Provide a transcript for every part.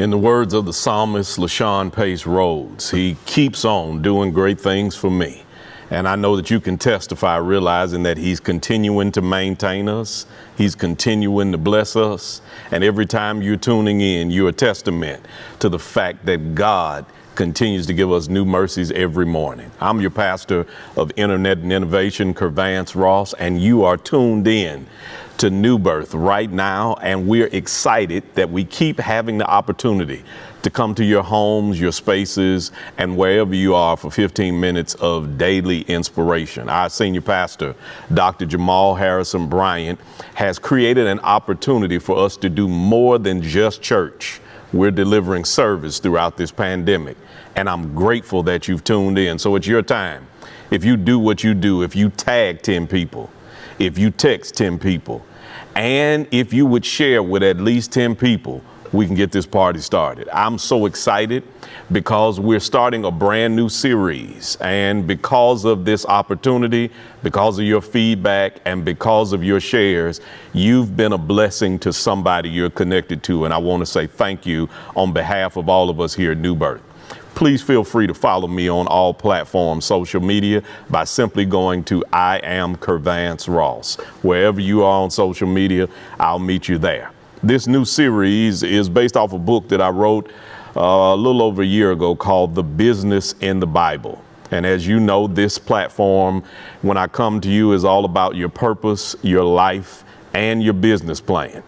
In the words of the psalmist LaShawn Pace Rhodes, he keeps on doing great things for me. And I know that you can testify, realizing that he's continuing to maintain us. He's continuing to bless us. And every time you're tuning in, you're a testament to the fact that God continues to give us new mercies every morning. I'm your pastor of Internet and Innovation, Kervance Ross, and you are tuned in to New Birth right now, and we're excited that we keep having the opportunity to come to your homes, your spaces, and wherever you are for 15 minutes of daily inspiration. Our senior pastor, Dr. Jamal-Harrison Bryant, has created an opportunity for us to do more than just church. We're delivering service throughout this pandemic, and I'm grateful that you've tuned in. So it's your time. If you do what you do, if you tag 10 people, if you text 10 people, and if you would share with at least 10 people, we can get this party started. I'm so excited because we're starting a brand new series, and because of this opportunity, because of your feedback, and because of your shares, you've been a blessing to somebody you're connected to, and I want to say thank you on behalf of all of us here at New Birth. Please feel free to follow me on all platforms, social media, by simply going to I Am Kervance Ross. Wherever you are on social media, I'll meet you there. This new series is based off a book that I wrote a little over a year ago called The Business in the Bible. And as you know, this platform, when I come to you, is all about your purpose, your life, and your business plan.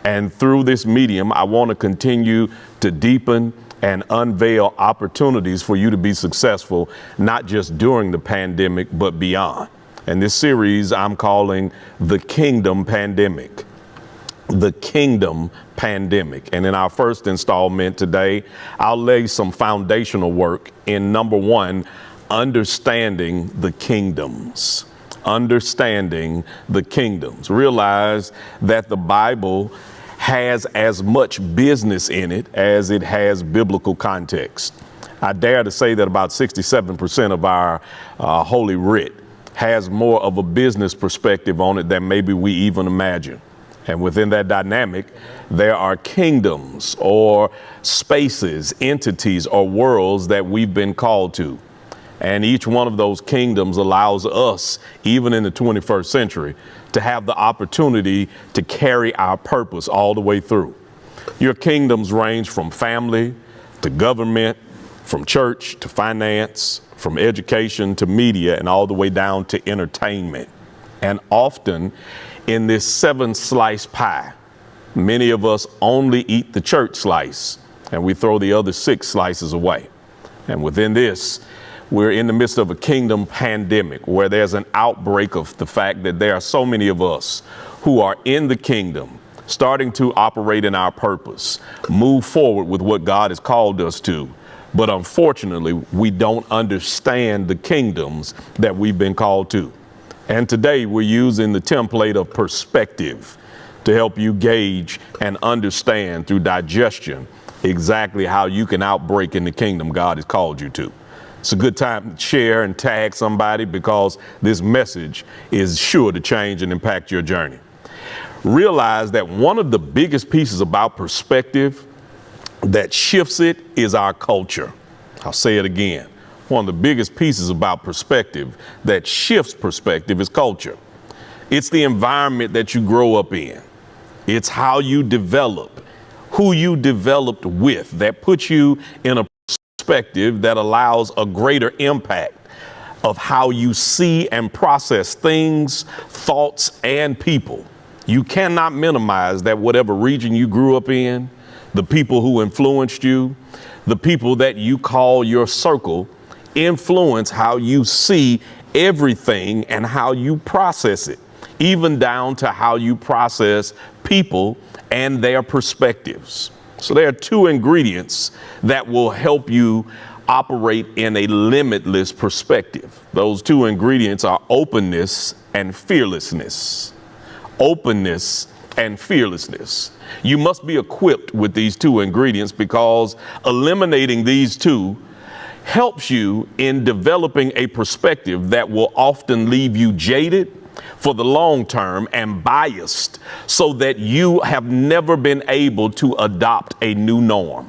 And through this medium, I want to continue to deepen and unveil opportunities for you to be successful, not just during the pandemic, but beyond. And this series I'm calling The Kingdom Pandemic. The Kingdom Pandemic. And in our first installment today, I'll lay some foundational work in number one, understanding the kingdoms. Understanding the kingdoms. Realize that the Bible has as much business in it as it has biblical context. I dare to say that about 67% of our Holy Writ has more of a business perspective on it than maybe we even imagine. And within that dynamic, there are kingdoms or spaces, entities, or worlds that we've been called to. And each one of those kingdoms allows us, even in the 21st century, to have the opportunity to carry our purpose all the way through. Your kingdoms range from family to government, from church to finance, from education to media, and all the way down to entertainment. And often in this 7-slice pie, many of us only eat the church slice and we throw the other 6 slices away. And within this, we're in the midst of a kingdom pandemic where there's an outbreak of the fact that there are so many of us who are in the kingdom, starting to operate in our purpose, move forward with what God has called us to. But unfortunately, we don't understand the kingdoms that we've been called to. And today we're using the template of perspective to help you gauge and understand through digestion exactly how you can outbreak in the kingdom God has called you to. It's a good time to share and tag somebody because this message is sure to change and impact your journey. Realize that one of the biggest pieces about perspective that shifts it is our culture. I'll say it again. One of the biggest pieces about perspective that shifts perspective is culture. It's the environment that you grow up in. It's how you develop, who you developed with, that puts you in a perspective that allows a greater impact of how you see and process things, thoughts, and people. You cannot minimize that whatever region you grew up in, the people who influenced you, the people that you call your circle, influence how you see everything and how you process it, even down to how you process people and their perspectives. So there are 2 ingredients that will help you operate in a limitless perspective. Those 2 ingredients are openness and fearlessness. Openness and fearlessness. You must be equipped with these 2 ingredients because eliminating these 2 helps you in developing a perspective that will often leave you jaded for the long term and biased so that you have never been able to adopt a new norm.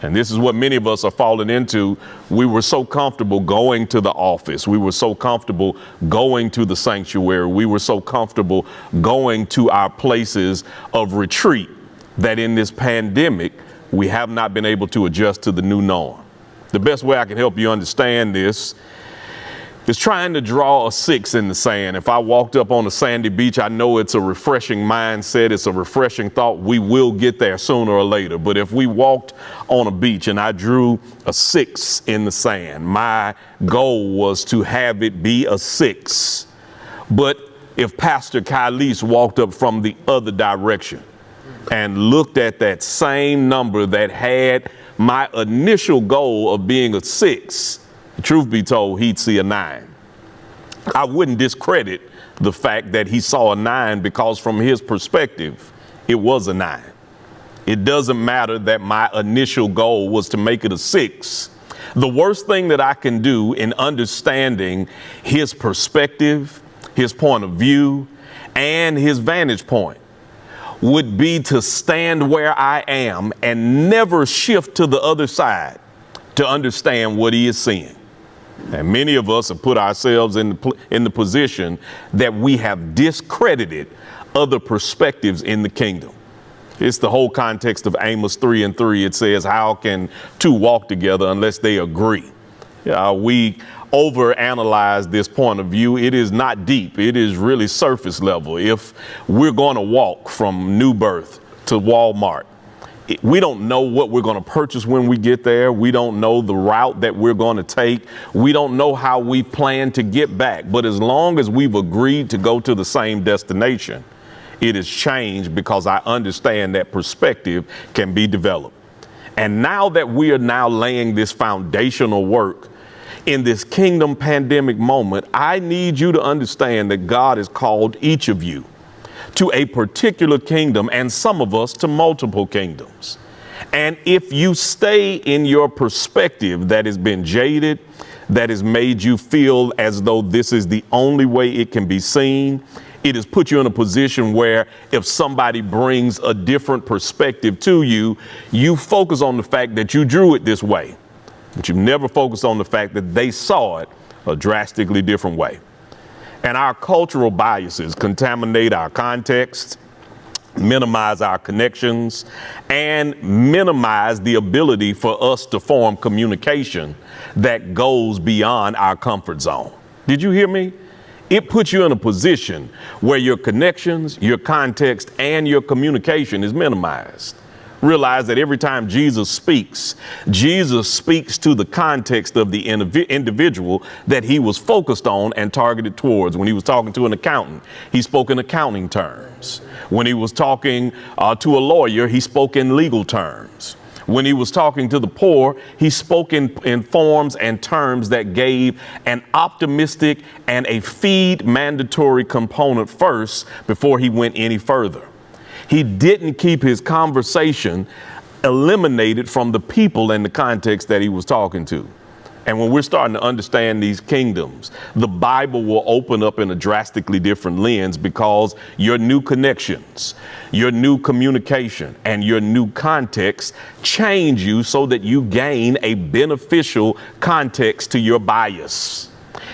And this is what many of us are falling into. We were so comfortable going to the office. We were so comfortable going to the sanctuary. We were so comfortable going to our places of retreat that in this pandemic, we have not been able to adjust to the new norm. The best way I can help you understand this is trying to draw a 6 in the sand. If I walked up on a sandy beach, I know it's a refreshing mindset. It's a refreshing thought. We will get there sooner or later. But if we walked on a beach and I drew a 6 in the sand, my goal was to have it be a 6. But if Pastor Kylese walked up from the other direction and looked at that same number that had my initial goal of being a 6, truth be told, he'd see a 9. I wouldn't discredit the fact that he saw a 9 because from his perspective, it was a 9. It doesn't matter that my initial goal was to make it a 6. The worst thing that I can do in understanding his perspective, his point of view, and his vantage point would be to stand where I am and never shift to the other side to understand what he is seeing. And many of us have put ourselves in the position that we have discredited other perspectives in the kingdom. It's the whole context of Amos 3:3. It says, how can two walk together unless they agree? We overanalyze this point of view. It is not deep. It is really surface level. If we're going to walk from New Birth to Walmart, we don't know what we're going to purchase when we get there. We don't know the route that we're going to take. We don't know how we plan to get back. But as long as we've agreed to go to the same destination, it has changed because I understand that perspective can be developed. And now that we are now laying this foundational work in this kingdom pandemic moment, I need you to understand that God has called each of you to a particular kingdom, and some of us to multiple kingdoms. And if you stay in your perspective that has been jaded, that has made you feel as though this is the only way it can be seen, it has put you in a position where if somebody brings a different perspective to you, you focus on the fact that you drew it this way, but you've never focused on the fact that they saw it a drastically different way. And our cultural biases contaminate our context, minimize our connections, and minimize the ability for us to form communication that goes beyond our comfort zone. Did you hear me? It puts you in a position where your connections, your context, and your communication is minimized. Realize that every time Jesus speaks to the context of the individual that he was focused on and targeted towards. When he was talking to an accountant, he spoke in accounting terms. When he was talking to a lawyer, he spoke in legal terms. When he was talking to the poor, he spoke in forms and terms that gave an optimistic and a feed mandatory component first before he went any further. He didn't keep his conversation eliminated from the people and the context that he was talking to. And when we're starting to understand these kingdoms, the Bible will open up in a drastically different lens because your new connections, your new communication, and your new context change you so that you gain a beneficial context to your bias.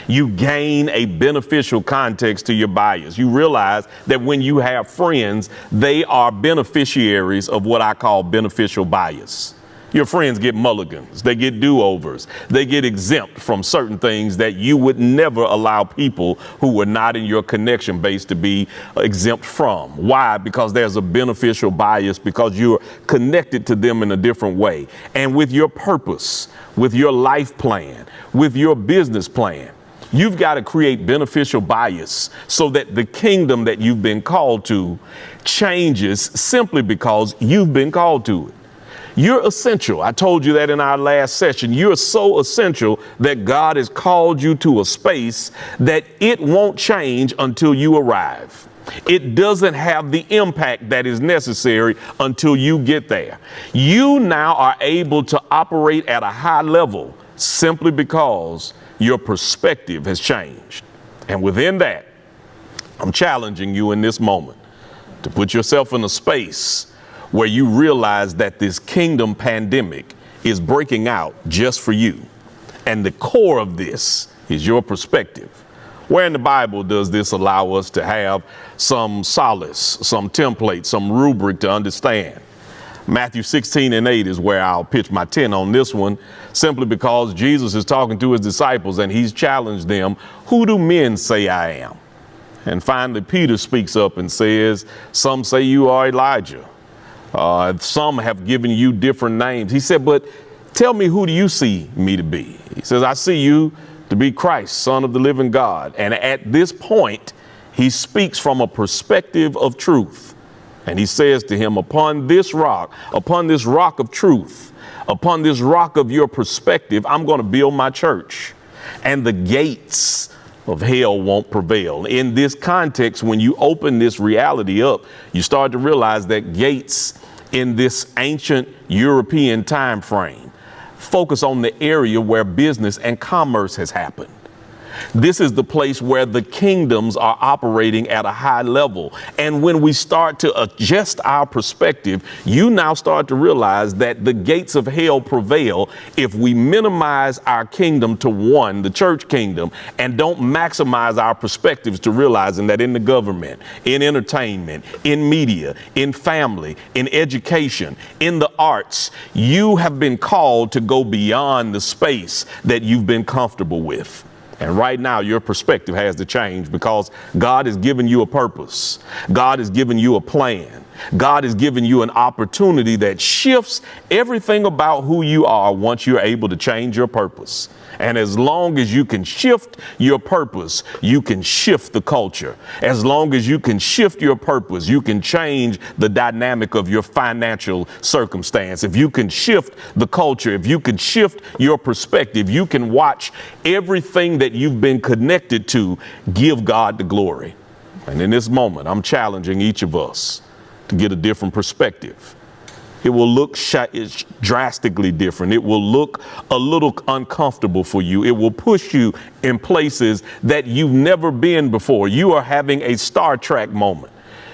You gain a beneficial context to your bias. You realize that when you have friends, they are beneficiaries of what I call beneficial bias. Your friends get mulligans, they get do-overs, they get exempt from certain things that you would never allow people who were not in your connection base to be exempt from. Why? Because there's a beneficial bias, because you're connected to them in a different way. And with your purpose, with your life plan, with your business plan, you've got to create beneficial bias so that the kingdom that you've been called to changes simply because you've been called to it. You're essential. I told you that in our last session. You're so essential that God has called you to a space that it won't change until you arrive. It doesn't have the impact that is necessary until you get there. You now are able to operate at a high level simply because your perspective has changed. And within that, I'm challenging you in this moment to put yourself in a space where you realize that this kingdom pandemic is breaking out just for you. And the core of this is your perspective. Where in the Bible does this allow us to have some solace, some template, some rubric to understand? Matthew 16:8 is where I'll pitch my tent on this one, simply because Jesus is talking to his disciples and he's challenged them, who do men say I am? And finally, Peter speaks up and says, some say you are Elijah. Some have given you different names. He said, but tell me, who do you see me to be? He says, I see you to be Christ, Son of the living God. And at this point, he speaks from a perspective of truth. And he says to him, upon this rock of truth, upon this rock of your perspective, I'm going to build my church. And the gates of hell won't prevail. In this context, when you open this reality up, you start to realize that gates in this ancient European time frame focus on the area where business and commerce has happened. This is the place where the kingdoms are operating at a high level. And when we start to adjust our perspective, you now start to realize that the gates of hell prevail if we minimize our kingdom to one, the church kingdom, and don't maximize our perspectives to realizing that in the government, in entertainment, in media, in family, in education, in the arts, you have been called to go beyond the space that you've been comfortable with. And right now, your perspective has to change, because God has given you a purpose. God has given you a plan. God has given you an opportunity that shifts everything about who you are once you're able to change your purpose. And as long as you can shift your purpose, you can shift the culture. As long as you can shift your purpose, you can change the dynamic of your financial circumstance. If you can shift the culture, if you can shift your perspective, you can watch everything that you've been connected to give God the glory. And in this moment, I'm challenging each of us to get a different perspective. It will look drastically different. It will look a little uncomfortable for you. It will push you in places that you've never been before. You are having a Star Trek moment.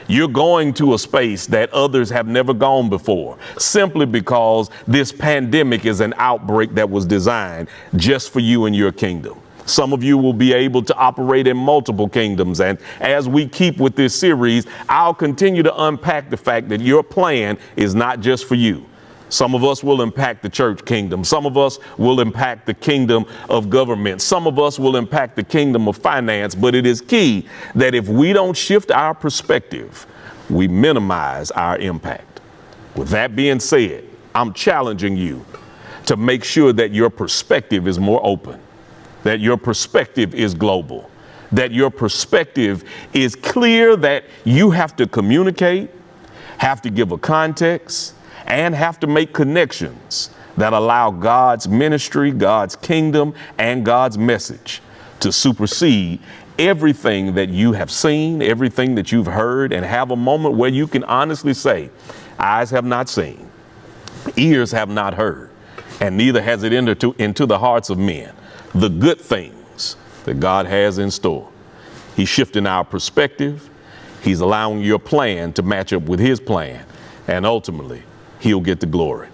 You're going to a space that others have never gone before, simply because this pandemic is an outbreak that was designed just for you and your kingdom. Some of you will be able to operate in multiple kingdoms. And as we keep with this series, I'll continue to unpack the fact that your plan is not just for you. Some of us will impact the church kingdom. Some of us will impact the kingdom of government. Some of us will impact the kingdom of finance. But it is key that if we don't shift our perspective, we minimize our impact. With that being said, I'm challenging you to make sure that your perspective is more open, that your perspective is global, that your perspective is clear, that you have to communicate, have to give a context, and have to make connections that allow God's ministry, God's kingdom, and God's message to supersede everything that you have seen, everything that you've heard, and have a moment where you can honestly say, eyes have not seen, ears have not heard, and neither has it entered into the hearts of men the good things that God has in store. He's shifting our perspective. He's allowing your plan to match up with his plan. And ultimately, he'll get the glory.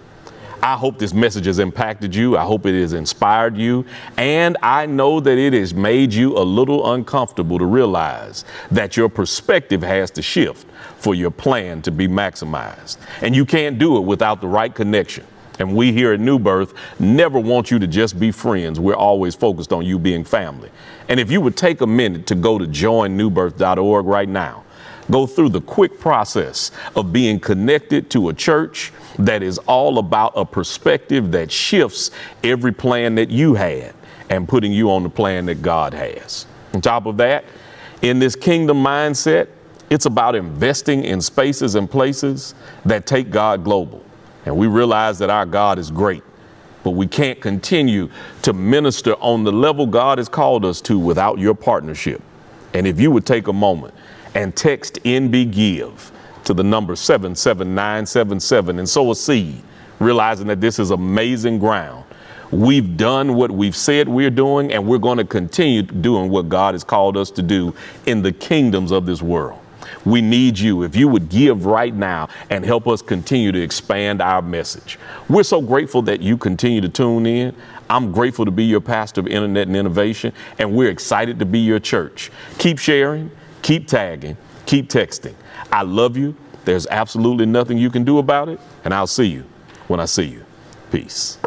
I hope this message has impacted you. I hope it has inspired you. And I know that it has made you a little uncomfortable to realize that your perspective has to shift for your plan to be maximized. And you can't do it without the right connection. And we here at New Birth never want you to just be friends. We're always focused on you being family. And if you would take a minute to go to joinnewbirth.org right now, go through the quick process of being connected to a church that is all about a perspective that shifts every plan that you had and putting you on the plan that God has. On top of that, in this kingdom mindset, it's about investing in spaces and places that take God global. And we realize that our God is great, but we can't continue to minister on the level God has called us to without your partnership. And if you would take a moment and text NBGIVE to the number 77977 and sow a seed, realizing that this is amazing ground. We've done what we've said we're doing, and we're going to continue doing what God has called us to do in the kingdoms of this world. We need you. If you would give right now and help us continue to expand our message. We're so grateful that you continue to tune in. I'm grateful to be your pastor of internet and innovation, and we're excited to be your church. Keep sharing, keep tagging, keep texting. I love you. There's absolutely nothing you can do about it, and I'll see you when I see you. Peace.